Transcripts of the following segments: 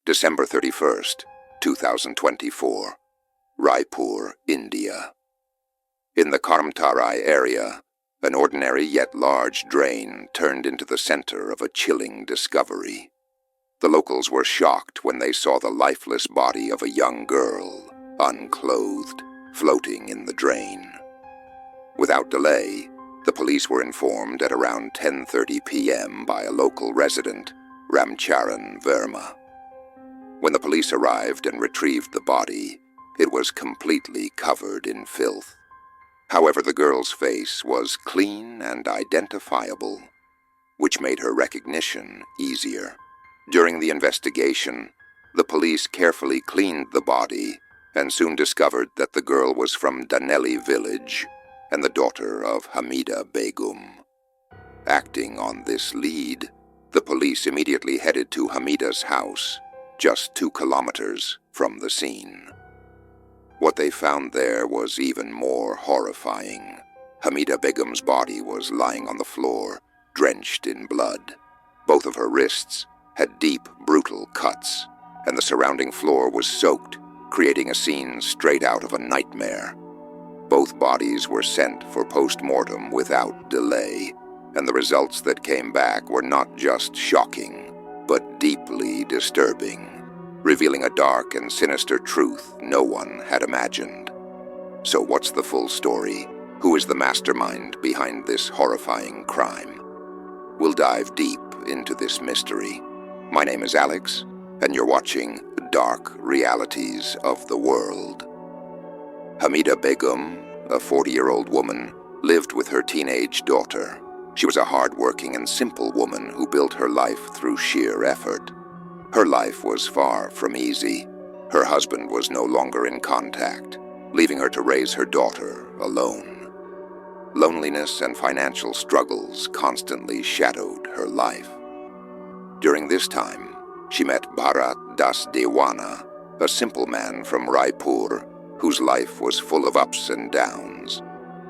December 31st, 2024, Raipur, India. In the Kharmtarai area, an ordinary yet large drain turned into the center of a chilling discovery. The locals were shocked when they saw the lifeless body of a young girl, unclothed, floating in the drain. Without delay, the police were informed at around 10:30 p.m. by a local resident, Ramcharan Verma. When the police arrived and retrieved the body, it was completely covered in filth. However, the girl's face was clean and identifiable, which made her recognition easier. During the investigation, the police carefully cleaned the body and soon discovered that the girl was from Daneli village and the daughter of Hamida Begum. Acting on this lead, the police immediately headed to Hamida's house, just 2 kilometers from the scene. What they found there was even more horrifying. Hamida Begum's body was lying on the floor, drenched in blood. Both of her wrists had deep, brutal cuts, and the surrounding floor was soaked, creating a scene straight out of a nightmare. Both bodies were sent for post-mortem without delay, and the results that came back were not just shocking, but deeply disturbing, revealing a dark and sinister truth no one had imagined. So what's the full story? Who is the mastermind behind this horrifying crime? We'll dive deep into this mystery. My name is Alex, and you're watching Dark Realities of the World. Hamida Begum, a 40-year-old woman, lived with her teenage daughter. She was a hard-working and simple woman who built her life through sheer effort. Her life was far from easy. Her husband was no longer in contact, leaving her to raise her daughter alone. Loneliness and financial struggles constantly shadowed her life. During this time, she met Bharat Das Dewana, a simple man from Raipur, whose life was full of ups and downs.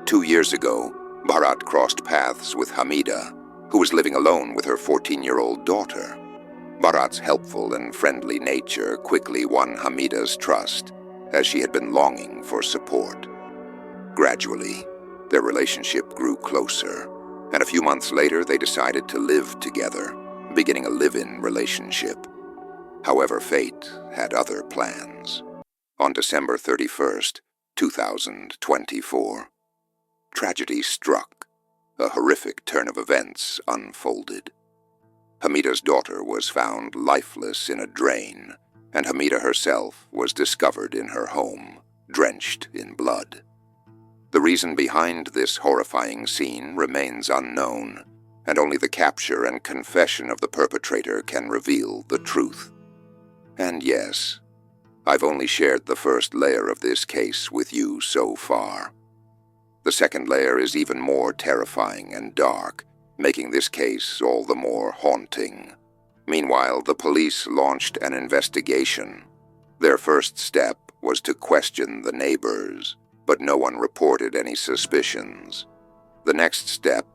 2 years ago, Bharat crossed paths with Hamida, who was living alone with her 14-year-old daughter. Bharat's helpful and friendly nature quickly won Hamida's trust, as she had been longing for support. Gradually, their relationship grew closer, and a few months later they decided to live together, beginning a live-in relationship. However, fate had other plans. On December 31st, 2024, tragedy struck. A horrific turn of events unfolded. Hamida's daughter was found lifeless in a drain, and Hamida herself was discovered in her home, drenched in blood. The reason behind this horrifying scene remains unknown, and only the capture and confession of the perpetrator can reveal the truth. And yes, I've only shared the first layer of this case with you so far. The second layer is even more terrifying and dark, making this case all the more haunting. Meanwhile, the police launched an investigation. Their first step was to question the neighbors, but no one reported any suspicions. The next step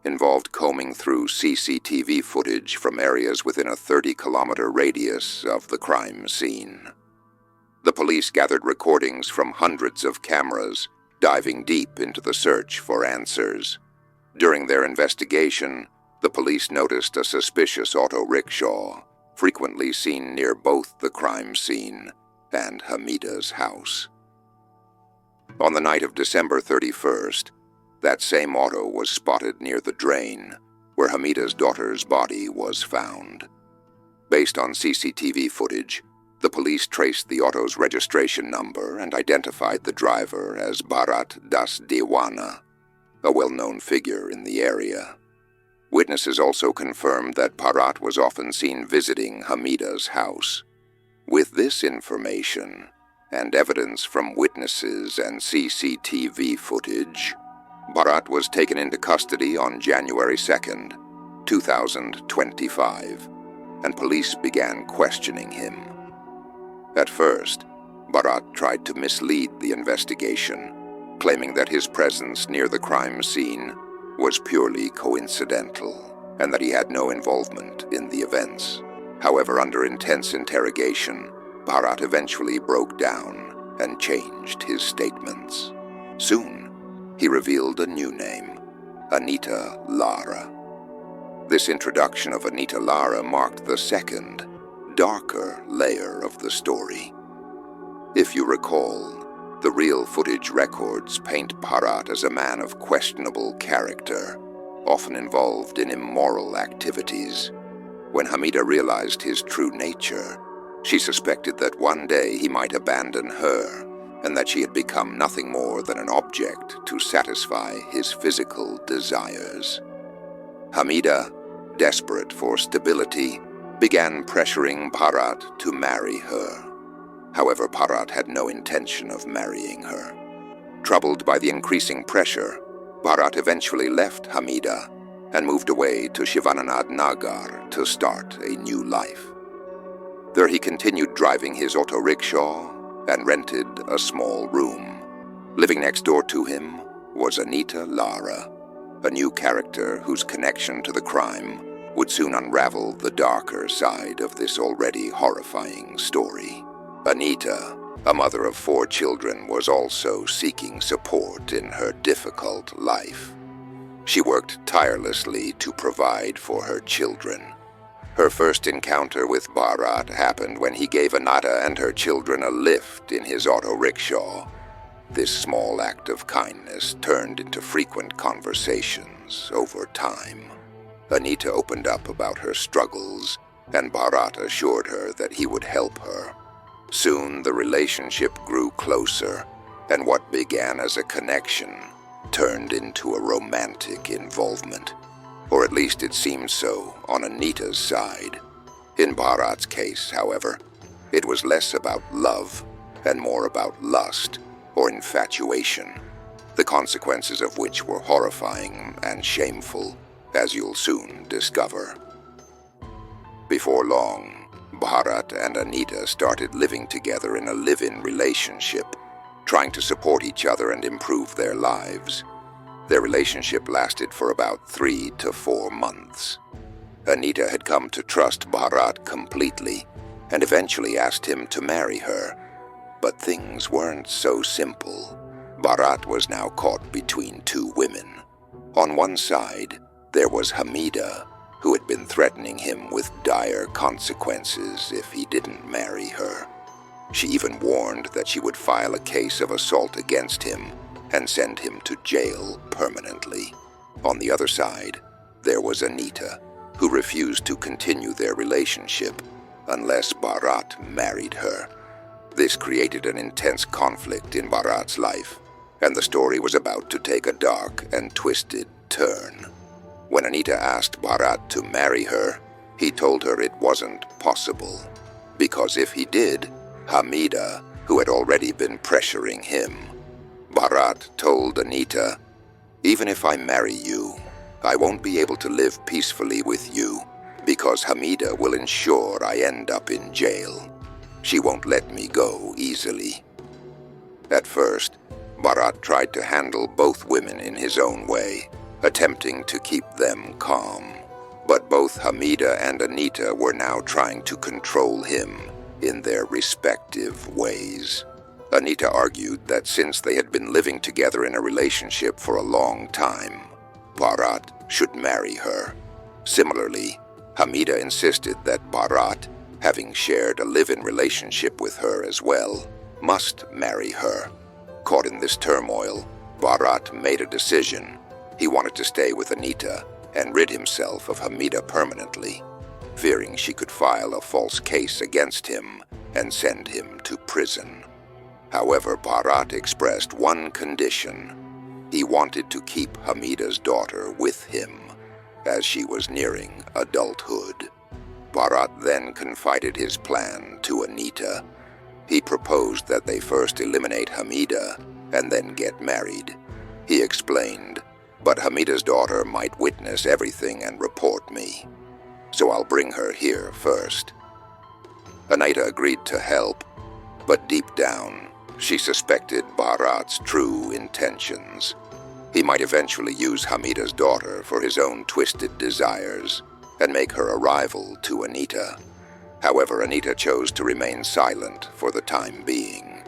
involved combing through CCTV footage from areas within a 30-kilometer radius of the crime scene. The police gathered recordings from hundreds of cameras, diving deep into the search for answers. During their investigation, the police noticed a suspicious auto rickshaw, frequently seen near both the crime scene and Hamida's house. On the night of December 31st, that same auto was spotted near the drain, where Hamida's daughter's body was found. Based on CCTV footage, the police traced the auto's registration number and identified the driver as Bharat Das Dewana, a well-known figure in the area. Witnesses also confirmed that Bharat was often seen visiting Hamida's house. With this information, and evidence from witnesses and CCTV footage, Bharat was taken into custody on January 2nd, 2025, and police began questioning him. At first, Bharat tried to mislead the investigation, claiming that his presence near the crime scene was purely coincidental and that he had no involvement in the events. However, under intense interrogation, Bharat eventually broke down and changed his statements. Soon, he revealed a new name, Anita Lara. This introduction of Anita Lara marked the second, darker layer of the story. If you recall, the real footage records paint Bharat as a man of questionable character, often involved in immoral activities. When Hamida realized his true nature, she suspected that one day he might abandon her, and that she had become nothing more than an object to satisfy his physical desires. Hamida, desperate for stability, began pressuring Bharat to marry her. However, Bharat had no intention of marrying her. Troubled by the increasing pressure, Bharat eventually left Hamida and moved away to Shivananad Nagar to start a new life. There he continued driving his auto rickshaw and rented a small room. Living next door to him was Anita Lara, a new character whose connection to the crime would soon unravel the darker side of this already horrifying story. Anita, a mother of 4 children, was also seeking support in her difficult life. She worked tirelessly to provide for her children. Her first encounter with Bharat happened when he gave Anita and her children a lift in his auto rickshaw. This small act of kindness turned into frequent conversations over time. Anita opened up about her struggles, and Bharat assured her that he would help her. Soon the relationship grew closer, and what began as a connection turned into a romantic involvement. Or at least it seemed so on Anita's side. In Bharat's case, however, it was less about love and more about lust or infatuation, the consequences of which were horrifying and shameful, as you'll soon discover. Before long, Bharat and Anita started living together in a live-in relationship, trying to support each other and improve their lives. Their relationship lasted for about 3 to 4 months. Anita had come to trust Bharat completely and eventually asked him to marry her. But things weren't so simple. Bharat was now caught between 2 women. On one side, there was Hamida, who had been threatening him with dire consequences if he didn't marry her. She even warned that she would file a case of assault against him and send him to jail permanently. On the other side, there was Anita, who refused to continue their relationship unless Bharat married her. This created an intense conflict in Bharat's life, and the story was about to take a dark and twisted turn. When Anita asked Bharat to marry her, he told her it wasn't possible, because if he did, Hamida, who had already been pressuring him. Bharat told Anita, "Even if I marry you, I won't be able to live peacefully with you, because Hamida will ensure I end up in jail. She won't let me go easily." At first, Bharat tried to handle both women in his own way, attempting to keep them calm. But both Hamida and Anita were now trying to control him in their respective ways. Anita argued that since they had been living together in a relationship for a long time, Bharat should marry her. Similarly, Hamida insisted that Bharat, having shared a live-in relationship with her as well, must marry her. Caught in this turmoil, Bharat made a decision. He wanted to stay with Anita and rid himself of Hamida permanently, fearing she could file a false case against him and send him to prison. However, Bharat expressed one condition. He wanted to keep Hamida's daughter with him, as she was nearing adulthood. Bharat then confided his plan to Anita. He proposed that they first eliminate Hamida and then get married. He explained, "But Hamida's daughter might witness everything and report me, so I'll bring her here first." Anita agreed to help, but deep down, she suspected Bharat's true intentions. He might eventually use Hamida's daughter for his own twisted desires and make her a rival to Anita. However, Anita chose to remain silent for the time being,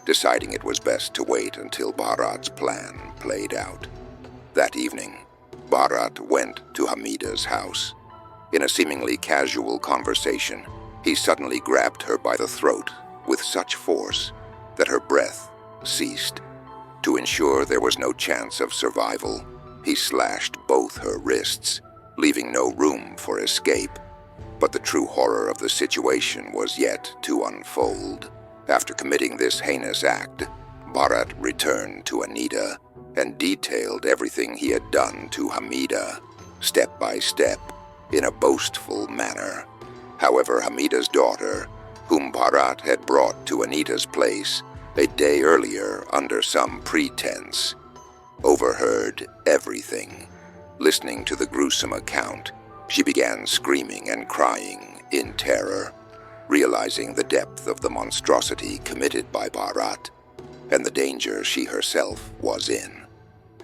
deciding it was best to wait until Bharat's plan played out. That evening, Bharat went to Hamida's house. In a seemingly casual conversation, he suddenly grabbed her by the throat with such force that her breath ceased. To ensure there was no chance of survival, he slashed both her wrists, leaving no room for escape. But the true horror of the situation was yet to unfold. After committing this heinous act, Bharat returned to Anita and detailed everything he had done to Hamida, step by step, in a boastful manner. However, Hamida's daughter, whom Bharat had brought to Anita's place a day earlier under some pretense, overheard everything. Listening to the gruesome account, she began screaming and crying in terror, realizing the depth of the monstrosity committed by Bharat and the danger she herself was in.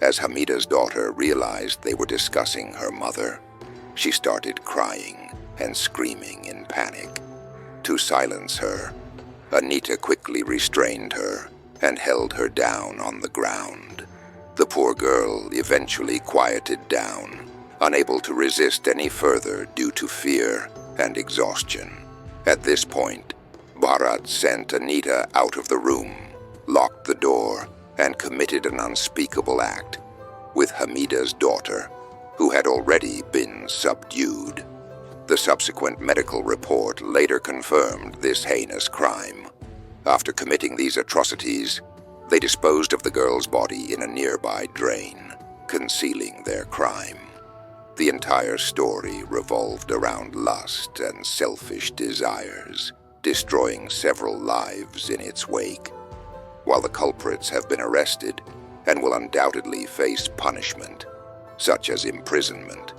As Hamida's daughter realized they were discussing her mother, she started crying and screaming in panic. To silence her, Anita quickly restrained her and held her down on the ground. The poor girl eventually quieted down, unable to resist any further due to fear and exhaustion. At this point, Bharat sent Anita out of the room, locked the door, and committed an unspeakable act with Hamida's daughter, who had already been subdued. The subsequent medical report later confirmed this heinous crime. After committing these atrocities, they disposed of the girl's body in a nearby drain, concealing their crime. The entire story revolved around lust and selfish desires, destroying several lives in its wake. While the culprits have been arrested and will undoubtedly face punishment, such as imprisonment,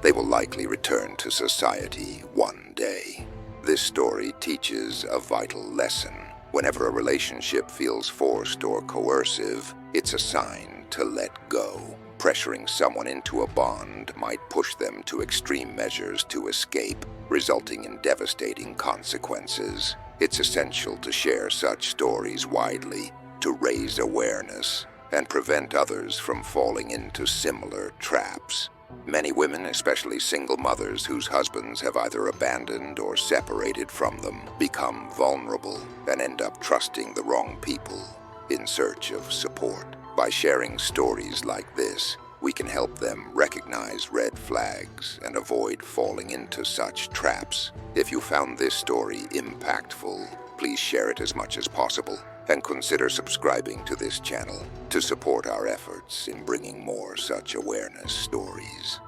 they will likely return to society one day. This story teaches a vital lesson. Whenever a relationship feels forced or coercive, it's a sign to let go. Pressuring someone into a bond might push them to extreme measures to escape, resulting in devastating consequences. It's essential to share such stories widely to raise awareness and prevent others from falling into similar traps. Many women, especially single mothers whose husbands have either abandoned or separated from them, become vulnerable and end up trusting the wrong people in search of support. By sharing stories like this, we can help them recognize red flags and avoid falling into such traps. If you found this story impactful, please share it as much as possible and consider subscribing to this channel to support our efforts in bringing more such awareness stories.